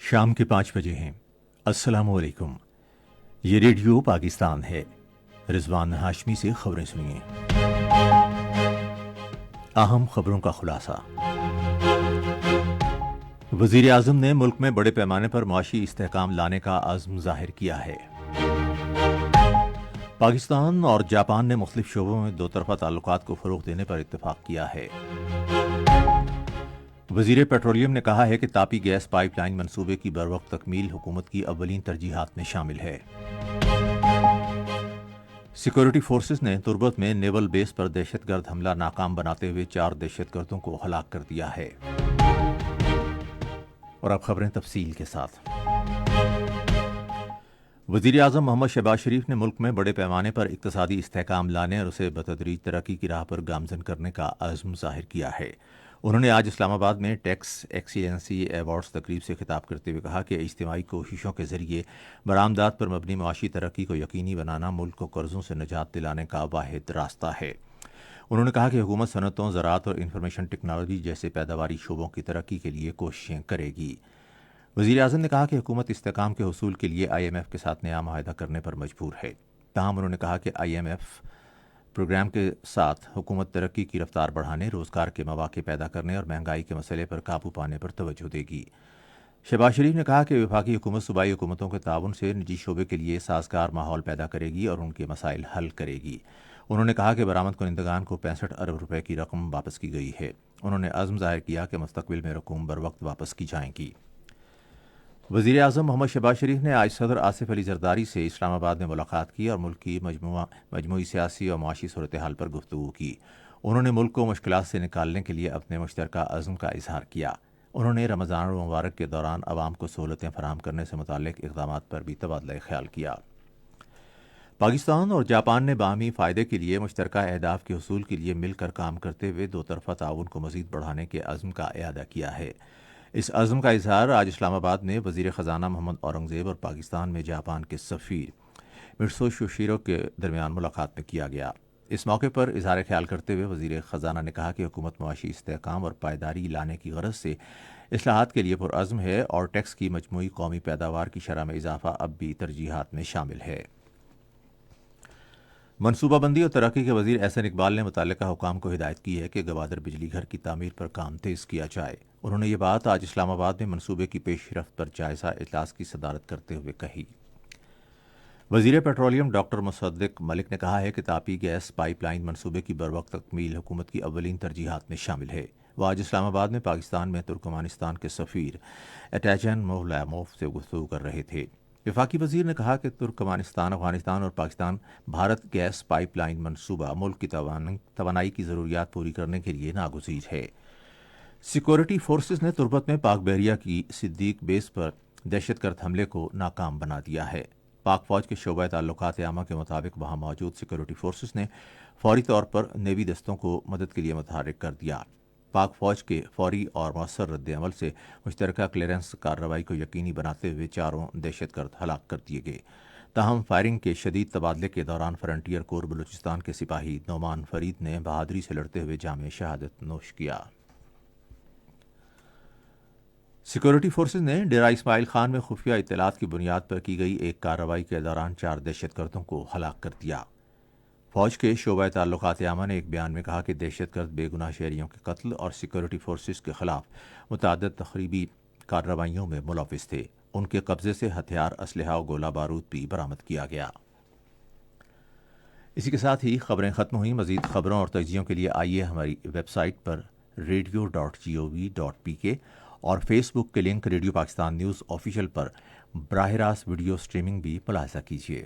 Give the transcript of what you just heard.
شام کے 5 بجے ہیں۔ السلام علیکم، یہ ریڈیو پاکستان ہے۔ رضوان ہاشمی سے خبریں سنیے۔ اہم خبروں کا خلاصہ۔ وزیر اعظم نے ملک میں بڑے پیمانے پر معاشی استحکام لانے کا عزم ظاہر کیا ہے۔ پاکستان اور جاپان نے مختلف شعبوں میں دو طرفہ تعلقات کو فروغ دینے پر اتفاق کیا ہے۔ وزیر پیٹرولیم نے کہا ہے کہ تاپی گیس پائپ لائن منصوبے کی بروقت تکمیل حکومت کی اولین ترجیحات میں شامل ہے۔ سیکورٹی فورسز نے تربت میں نیول بیس پر دہشت گرد حملہ ناکام بناتے ہوئے 4 دہشت گردوں کو ہلاک کر دیا ہے۔ اور اب خبریں تفصیل کے ساتھ۔ وزیر اعظم محمد شہباز شریف نے ملک میں بڑے پیمانے پر اقتصادی استحکام لانے اور اسے بتدریج ترقی کی راہ پر گامزن کرنے کا عزم ظاہر کیا ہے۔ انہوں نے آج اسلام آباد میں ٹیکس ایکسیلنسی ایوارڈز تقریب سے خطاب کرتے ہوئے کہا کہ اجتماعی کوششوں کے ذریعے برآمدات پر مبنی معاشی ترقی کو یقینی بنانا ملک کو قرضوں سے نجات دلانے کا واحد راستہ ہے۔ انہوں نے کہا کہ حکومت صنعتوں، زراعت اور انفارمیشن ٹیکنالوجی جیسے پیداواری شعبوں کی ترقی کے لیے کوششیں کرے گی۔ وزیر اعظم نے کہا کہ حکومت استحکام کے حصول کے لیے IMF کے ساتھ نیا معاہدہ کرنے پر مجبور ہے۔ تاہم انہوں نے کہا کہ IMF پروگرام کے ساتھ حکومت ترقی کی رفتار بڑھانے، روزگار کے مواقع پیدا کرنے اور مہنگائی کے مسئلے پر قابو پانے پر توجہ دے گی۔ شہباز شریف نے کہا کہ وفاقی حکومت صوبائی حکومتوں کے تعاون سے نجی شعبے کے لیے سازگار ماحول پیدا کرے گی اور ان کے مسائل حل کرے گی۔ انہوں نے کہا کہ برآمد کنندگان کو 65 ارب روپے کی رقم واپس کی گئی ہے۔ انہوں نے عزم ظاہر کیا کہ مستقبل میں رقوم بروقت واپس کی جائیں گی۔ وزیر اعظم محمد شہباز شریف نے آج صدر آصف علی زرداری سے اسلام آباد میں ملاقات کی اور ملک کی مجموعی سیاسی اور معاشی صورتحال پر گفتگو کی۔ انہوں نے ملک کو مشکلات سے نکالنے کے لیے اپنے مشترکہ عزم کا اظہار کیا۔ انہوں نے رمضان المبارک کے دوران عوام کو سہولتیں فراہم کرنے سے متعلق اقدامات پر بھی تبادلہ خیال کیا۔ پاکستان اور جاپان نے باہمی فائدے کے لیے مشترکہ اہداف کے حصول کے لیے مل کر کام کرتے ہوئے دو طرفہ تعاون کو مزید بڑھانے کے عزم کا اعادہ کیا ہے۔ اس عزم کا اظہار آج اسلام آباد میں وزیر خزانہ محمد اورنگزیب اور پاکستان میں جاپان کے سفیر مٹسو شوشیرو کے درمیان ملاقات میں کیا گیا۔ اس موقع پر اظہار خیال کرتے ہوئے وزیر خزانہ نے کہا کہ حکومت معاشی استحکام اور پائیداری لانے کی غرض سے اصلاحات کے لیے پرعزم ہے اور ٹیکس کی مجموعی قومی پیداوار کی شرح میں اضافہ اب بھی ترجیحات میں شامل ہے۔ منصوبہ بندی اور ترقی کے وزیر احسن اقبال نے متعلقہ حکام کو ہدایت کی ہے کہ گوادر بجلی گھر کی تعمیر پر کام تیز کیا جائے۔ انہوں نے یہ بات آج اسلام آباد میں منصوبے کی پیش رفت پر جائزہ اجلاس کی صدارت کرتے ہوئے کہی۔ وزیر پیٹرولیم ڈاکٹر مصدق ملک نے کہا ہے کہ تاپی گیس پائپ لائن منصوبے کی بروقت تکمیل حکومت کی اولین ترجیحات میں شامل ہے۔ وہ آج اسلام آباد میں پاکستان میں ترکمانستان کے سفیر ایٹاجن موولیموف سے گفتگو کر رہے تھے۔ وفاقی وزیر نے کہا کہ ترکمانستان، افغانستان اور Pakistan Bharat gas pipeline منصوبہ ملک کی توانائی کی ضروریات پوری کرنے کے لیے ناگزیر ہے۔ سیکورٹی فورسز نے تربت میں پاک بحریہ کی صدیق بیس پر دہشت گرد حملے کو ناکام بنا دیا ہے۔ پاک فوج کے شعبہ تعلقات عامہ کے مطابق وہاں موجود سیکورٹی فورسز نے فوری طور پر نیوی دستوں کو مدد کے لیے متحرک کر دیا۔ پاک فوج کے فوری اور مؤثر رد عمل سے مشترکہ کلیئرنس کارروائی کو یقینی بناتے ہوئے 4 دہشت گرد ہلاک کر دیے گئے۔ تاہم فائرنگ کے شدید تبادلے کے دوران فرنٹیئر کور بلوچستان کے سپاہی نعمان فرید نے بہادری سے لڑتے ہوئے جام شہادت نوش کیا۔ سیکورٹی فورسز نے ڈیرہ اسماعیل خان میں خفیہ اطلاعات کی بنیاد پر کی گئی ایک کارروائی کے دوران 4 دہشت گردوں کو ہلاک کر دیا۔ فوج کے شعبہ تعلقات عامہ نے ایک بیان میں کہا کہ دہشت گرد بے گناہ شہریوں کے قتل اور سیکورٹی فورسز کے خلاف متعدد تخریبی کارروائیوں میں ملوث تھے۔ ان کے قبضے سے ہتھیار، اسلحہ اور گولہ بارود بھی برآمد کیا گیا۔ اسی کے ساتھ ہی خبریں ختم ہوئیں۔ مزید خبروں اور تجزیوں کے لیے آئیے ہماری ویب سائٹ پر radio.gov.pk اور فیس بک کے link radio Pakistan news official پر براہ راست ویڈیو سٹریمنگ بھی ملاحظہ کیجیے۔